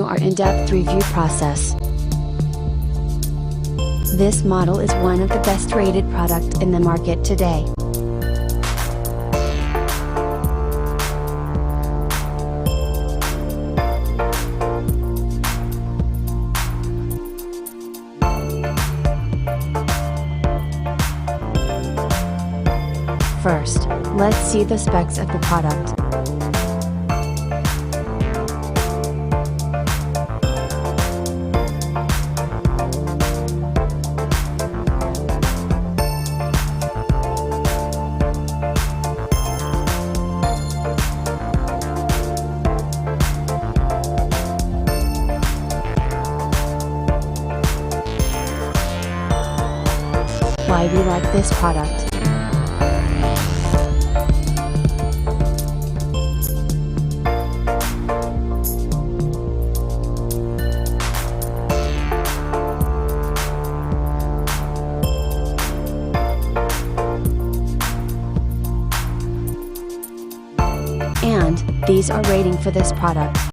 continue our in-depth review process. This model is one of the best rated products in the market today. First, let's see the specs of the product. Why we like this product. And these are rating for this product.